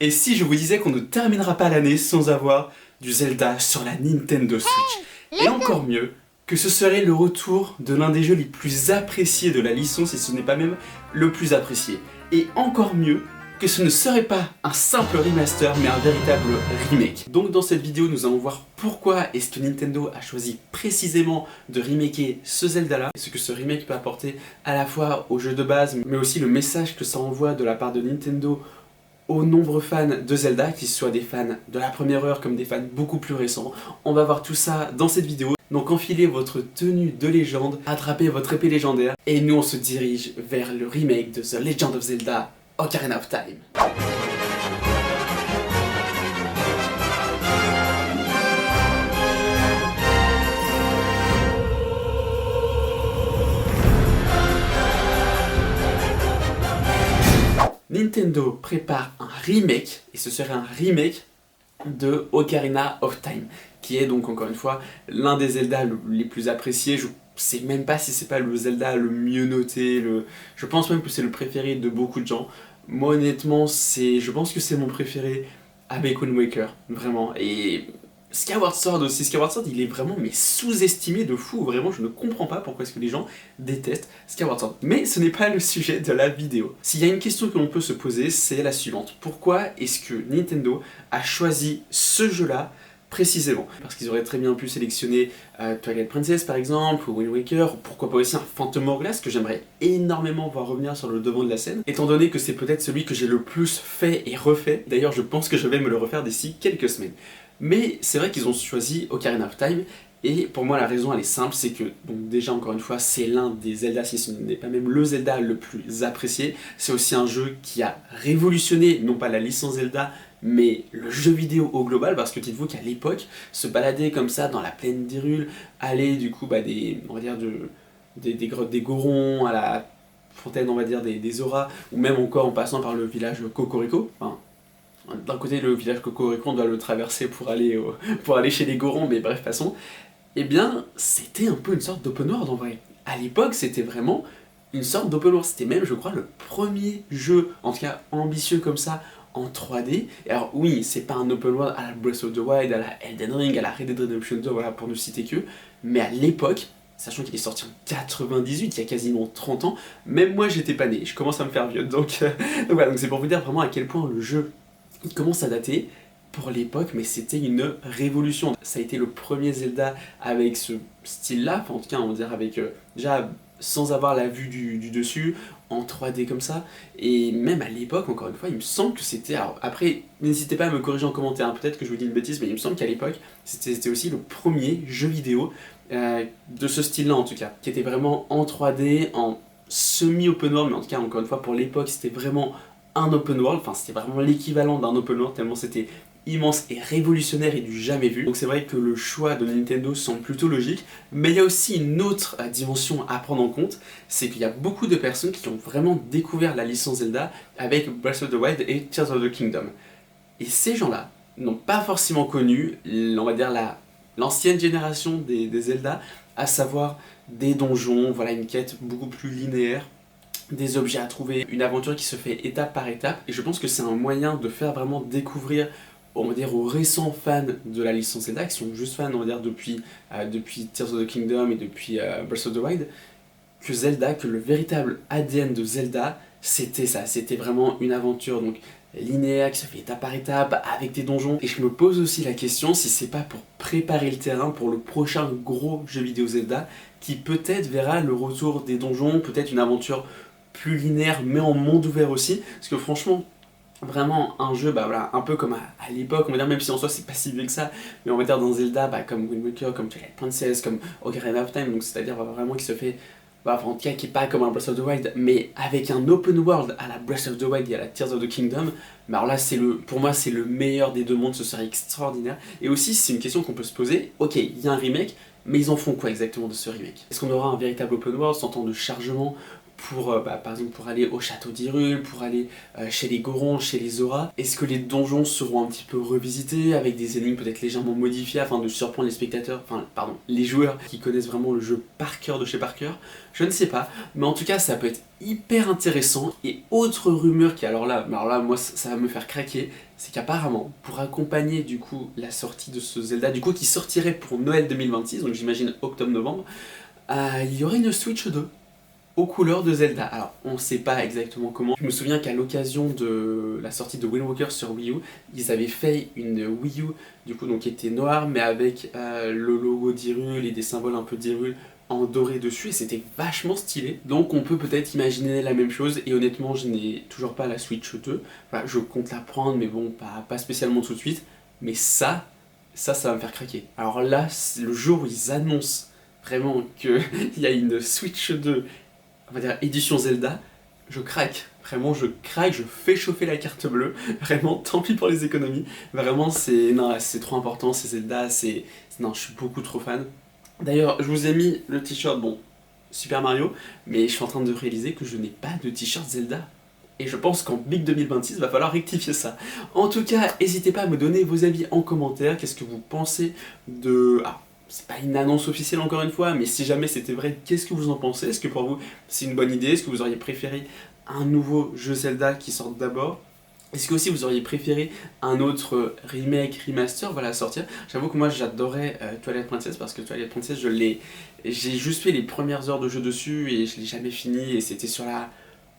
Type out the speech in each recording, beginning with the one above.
Et si je vous disais qu'on ne terminera pas l'année sans avoir du Zelda sur la Nintendo Switch? Et encore mieux, que ce serait le retour de l'un des jeux les plus appréciés de la licence, et ce n'est pas même le plus apprécié. Et encore mieux, que ce ne serait pas un simple remaster, mais un véritable remake. Donc dans cette vidéo, nous allons voir pourquoi est-ce que Nintendo a choisi précisément de remaker ce Zelda-là, et ce que ce remake peut apporter à la fois au jeu de base, mais aussi le message que ça envoie de la part de Nintendo aux nombreux fans de Zelda, qu'ils soient des fans de la première heure comme des fans beaucoup plus récents. On va voir tout ça dans cette vidéo. Donc enfilez votre tenue de légende, attrapez votre épée légendaire, et nous on se dirige vers le remake de The Legend of Zelda Ocarina of Time. Nintendo prépare un remake, et ce serait un remake de Ocarina of Time, qui est donc encore une fois l'un des Zelda les plus appréciés. Je sais même pas si c'est pas le Zelda le mieux noté, je pense même que c'est le préféré de beaucoup de gens. Moi honnêtement, je pense que c'est mon préféré avec Wind Waker, vraiment. Et Skyward Sword aussi, Skyward Sword il est vraiment mais sous-estimé de fou, vraiment je ne comprends pas pourquoi est-ce que les gens détestent Skyward Sword. Mais ce n'est pas le sujet de la vidéo. S'il y a une question que l'on peut se poser, c'est la suivante. Pourquoi est-ce que Nintendo a choisi ce jeu-là précisément? Parce qu'ils auraient très bien pu sélectionner Twilight Princess par exemple, ou Wind Waker, ou pourquoi pas aussi un Phantom Hourglass que j'aimerais énormément voir revenir sur le devant de la scène, étant donné que c'est peut-être celui que j'ai le plus fait et refait. D'ailleurs je pense que je vais me le refaire d'ici quelques semaines. Mais c'est vrai qu'ils ont choisi Ocarina of Time, et pour moi la raison elle est simple, c'est que, donc déjà encore une fois, c'est l'un des Zelda, si ce n'est pas même le Zelda le plus apprécié. C'est aussi un jeu qui a révolutionné, non pas la licence Zelda, mais le jeu vidéo au global, parce que dites-vous qu'à l'époque, se balader comme ça dans la plaine d'Hyrule, aller du coup on va dire des grottes des Gorons, à la fontaine on va dire des Zoras, ou même encore en passant par le village Cocorico, enfin, d'un côté le village Cocorico on doit le traverser pour aller chez les Gorons, mais bref passons, eh bien c'était un peu une sorte d'open world en vrai. À l'époque c'était vraiment une sorte d'open world, c'était même je crois le premier jeu, en tout cas ambitieux comme ça, en 3D. Et alors oui, c'est pas un open world à la Breath of the Wild, à la Elden Ring, à la Red Dead Redemption 2, voilà, pour ne citer que, mais à l'époque, sachant qu'il est sorti en 98, il y a quasiment 30 ans, même moi j'étais pas né, je commence à me faire vieux, donc voilà, donc c'est pour vous dire vraiment à quel point le jeu il commence à dater pour l'époque, mais c'était une révolution. Ça a été le premier Zelda avec ce style-là, enfin en tout cas on va dire avec déjà sans avoir la vue du dessus, en 3D comme ça, et même à l'époque, encore une fois, il me semble que c'était... Alors après, n'hésitez pas à me corriger en commentaire, hein, peut-être que je vous dis une bêtise, mais il me semble qu'à l'époque, c'était aussi le premier jeu vidéo de ce style-là en tout cas, qui était vraiment en 3D, en semi-open world, mais en tout cas, encore une fois, pour l'époque, c'était vraiment un open world, enfin c'était vraiment l'équivalent d'un open world, tellement c'était immense et révolutionnaire et du jamais vu. Donc c'est vrai que le choix de Nintendo semble plutôt logique, mais il y a aussi une autre dimension à prendre en compte, c'est qu'il y a beaucoup de personnes qui ont vraiment découvert la licence Zelda avec Breath of the Wild et Tears of the Kingdom. Et ces gens-là n'ont pas forcément connu, on va dire, l'ancienne génération des Zelda, à savoir des donjons, voilà, une quête beaucoup plus linéaire, des objets à trouver, une aventure qui se fait étape par étape, et je pense que c'est un moyen de faire vraiment découvrir, on va dire, aux récents fans de la licence Zelda, qui sont juste fans, on va dire, depuis Tears of the Kingdom et depuis Breath of the Wild, que Zelda, que le véritable ADN de Zelda, c'était ça, c'était vraiment une aventure donc linéaire, qui se fait étape par étape, avec des donjons. Et je me pose aussi la question si c'est pas pour préparer le terrain pour le prochain gros jeu vidéo Zelda, qui peut-être verra le retour des donjons, peut-être une aventure plus linéaire, mais en monde ouvert aussi, parce que franchement, vraiment un jeu, bah voilà, un peu comme à l'époque, on va dire, même si en soi c'est pas si vieux que ça, mais on va dire dans Zelda, bah, comme Wind Waker, comme Twilight Princess, comme Ocarina of Time, donc c'est-à-dire vraiment qui se fait, bah, en tout cas qui est pas comme un Breath of the Wild, mais avec un open world à la Breath of the Wild et à la Tears of the Kingdom, bah alors là pour moi c'est le meilleur des deux mondes, ce serait extraordinaire. Et aussi c'est une question qu'on peut se poser, ok, il y a un remake, mais ils en font quoi exactement de ce remake? Est-ce qu'on aura un véritable open world sans temps de chargement pour, par exemple, pour aller au château d'Hyrule, pour aller chez les Gorons, chez les Zora. Est-ce que les donjons seront un petit peu revisités avec des énigmes peut-être légèrement modifiées afin de surprendre les spectateurs, enfin, pardon, les joueurs qui connaissent vraiment le jeu par cœur de chez par cœur? Je ne sais pas, mais en tout cas, ça peut être hyper intéressant. Et autre rumeur qui, alors là moi, ça va me faire craquer, c'est qu'apparemment, pour accompagner du coup la sortie de ce Zelda, du coup qui sortirait pour Noël 2026, donc j'imagine octobre-novembre, il y aurait une Switch 2 aux couleurs de Zelda. Alors, on ne sait pas exactement comment. Je me souviens qu'à l'occasion de la sortie de Wind Waker sur Wii U, ils avaient fait une Wii U, du coup, donc qui était noire, mais avec le logo d'Hyrule et des symboles un peu d'Hyrule en doré dessus, et c'était vachement stylé. Donc on peut peut-être imaginer la même chose, et honnêtement, je n'ai toujours pas la Switch 2. Voilà, je compte la prendre, mais bon, pas spécialement tout de suite. Mais ça va me faire craquer. Alors là, le jour où ils annoncent vraiment qu'il y a une Switch 2, on va dire édition Zelda, je craque. Vraiment, je craque, je fais chauffer la carte bleue. Vraiment, tant pis pour les économies. Vraiment, c'est trop important, c'est Zelda, non, je suis beaucoup trop fan. D'ailleurs, je vous ai mis le t-shirt, bon, Super Mario, mais je suis en train de réaliser que je n'ai pas de t-shirt Zelda. Et je pense qu'en Big 2026, il va falloir rectifier ça. En tout cas, n'hésitez pas à me donner vos avis en commentaire. Qu'est-ce que vous pensez de... Ah, c'est pas une annonce officielle encore une fois, mais si jamais c'était vrai, qu'est-ce que vous en pensez? Est-ce que pour vous, c'est une bonne idée? Est-ce que vous auriez préféré un nouveau jeu Zelda qui sorte d'abord? Est-ce que aussi vous auriez préféré un autre remake, remaster, voilà, sortir? J'avoue que moi j'adorais Twilight Princess parce que Twilight Princess, j'ai juste fait les premières heures de jeu dessus et je l'ai jamais fini et c'était sur la...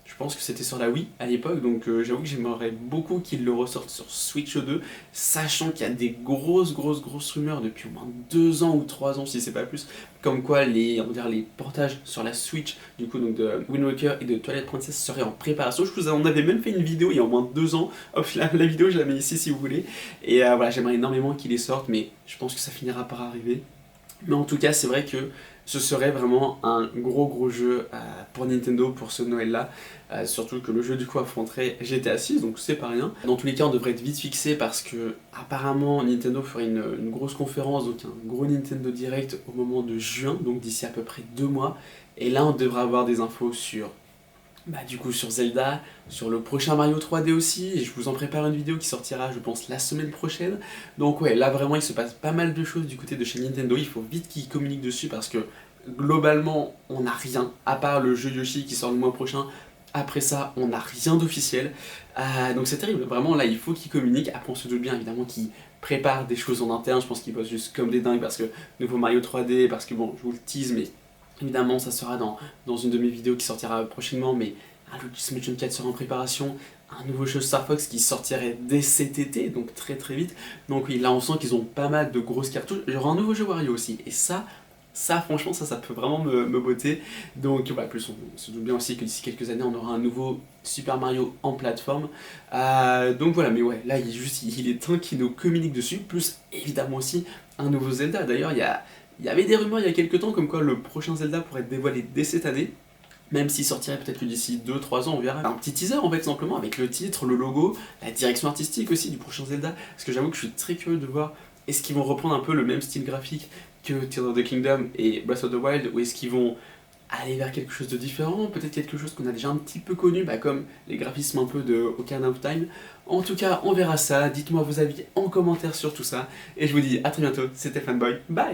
Je pense que c'était sur la Wii à l'époque, donc j'avoue que j'aimerais beaucoup qu'ils le ressortent sur Switch 2, sachant qu'il y a des grosses rumeurs depuis au moins 2 ans ou 3 ans, si c'est pas plus, comme quoi on va dire, les portages sur la Switch, du coup, donc de Wind Waker et de Twilight Princess seraient en préparation. Je vous en avais même fait une vidéo il y a au moins 2 ans, hop, la vidéo je la mets ici si vous voulez, et voilà, j'aimerais énormément qu'ils les sortent, mais je pense que ça finira par arriver. Mais en tout cas, c'est vrai que ce serait vraiment un gros jeu pour Nintendo pour ce Noël-là. Surtout que le jeu du coup affronterait GTA 6, donc c'est pas rien. Dans tous les cas, on devrait être vite fixé parce que apparemment Nintendo ferait une grosse conférence, donc un gros Nintendo Direct au moment de juin, donc d'ici à peu près 2 mois. Et là, on devrait avoir des infos sur... du coup sur Zelda, sur le prochain Mario 3D aussi, et je vous en prépare une vidéo qui sortira je pense la semaine prochaine. Donc ouais, là vraiment il se passe pas mal de choses du côté de chez Nintendo, il faut vite qu'ils communiquent dessus parce que globalement on n'a rien, à part le jeu Yoshi qui sort le mois prochain. Après ça, on n'a rien d'officiel, donc c'est terrible, vraiment là il faut qu'ils communiquent. Après on se doute bien évidemment qu'ils préparent des choses en interne, je pense qu'ils bossent juste comme des dingues parce que nouveau Mario 3D, parce que bon, je vous le tease, mais évidemment, ça sera dans une de mes vidéos qui sortira prochainement, mais un Luigi's Mansion 4 sera en préparation, un nouveau jeu Star Fox qui sortirait dès cet été, donc très vite. Donc oui, là on sent qu'ils ont pas mal de grosses cartouches. Il y aura un nouveau jeu Wario aussi, et ça franchement, ça peut vraiment me botter. Donc voilà, plus on se doute bien aussi que d'ici quelques années, on aura un nouveau Super Mario en plateforme. Donc voilà, mais ouais, là il est temps qu'ils nous communiquent dessus, plus évidemment aussi un nouveau Zelda. D'ailleurs, il y avait des rumeurs il y a quelques temps comme quoi le prochain Zelda pourrait être dévoilé dès cette année, même s'il sortirait peut-être que d'ici 2-3 ans, on verra. Un petit teaser en fait, simplement, avec le titre, le logo, la direction artistique aussi du prochain Zelda, parce que j'avoue que je suis très curieux de voir, est-ce qu'ils vont reprendre un peu le même style graphique que Tears of the Kingdom et Breath of the Wild, ou est-ce qu'ils vont aller vers quelque chose de différent, peut-être quelque chose qu'on a déjà un petit peu connu, comme les graphismes un peu de Ocarina of Time. En tout cas, on verra ça, dites-moi vos avis en commentaire sur tout ça, et je vous dis à très bientôt, c'était Fanboy, bye!